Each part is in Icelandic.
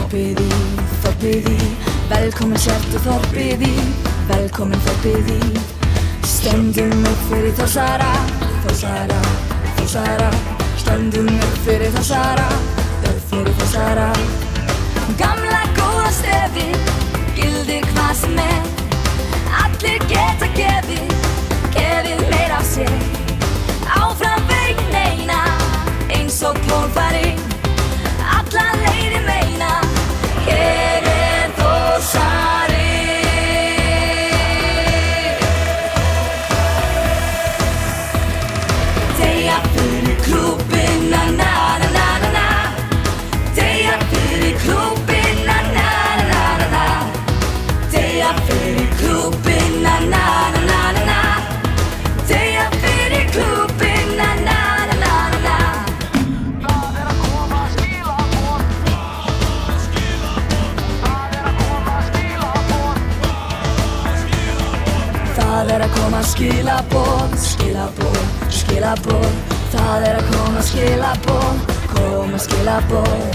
Þorpið í, velkomin sértu þorpið í, velkomin þorpið í. Stöndum upp fyrir Þórsara, Þórsara, Þórsara. Stöndum upp fyrir Þórsara, upp fyrir Þórsara. Gamla góða stefið, gildir hvað sem allir geta gefið, gefið meira af sér. Áfram veginn eina, eins og plónfari, alla leiðir meina. Hér Þórsari. Deyja fyrir klúbbinn, na na na na na na. Deyja fyrir klúbbinn, na na na na na. Deyja fyrir klúbbinn, na na na na na. Deyja fyrir klúbbinn, na na na na na. Það að koma skilaboð, skilaboð, skilaboð. Það að koma skilaboð, koma skilaboð.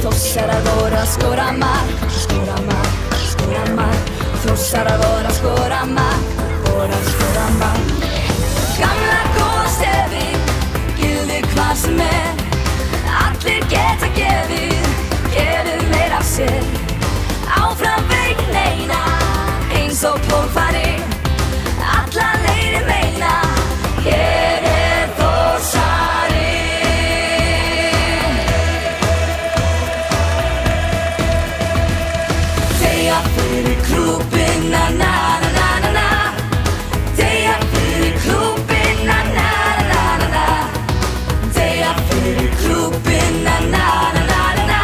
Þórsarar voru að skora mark, skora mark, skora mark. Þórsarar voru að skora mark, voru að skora mark. Gamla góða stefið, gildir hvað sem allir geta gefið, gefið meira af sér. Áfram veginn eina, eins og plónfari, alla leiðir meina. Hér Þórsari. Deyja fyrir klúbbinn, na na na na na na. Deyja fyrir klúbbinn, na na na na na. Deyja fyrir klúbbinn, na na na na na.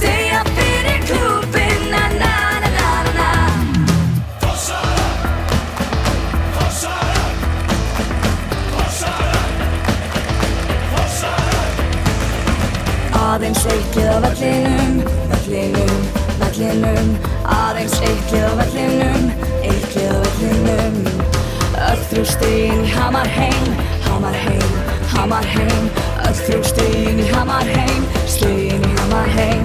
Deyja fyrir klúbbinn, na na na na na. Þórsara, Þórsara, Þórsara, Þórsara. Aðeins eitt lið á vellinum, vellinum, vellinum. Aðeins eitt lið á vellinum, eitt lið á vellinum. Öll þrjú stigin í Hamarheim, Hamarheim, Hamarheim. Öll þrjú stigin í Hamarheim, stigin í Hamarheim.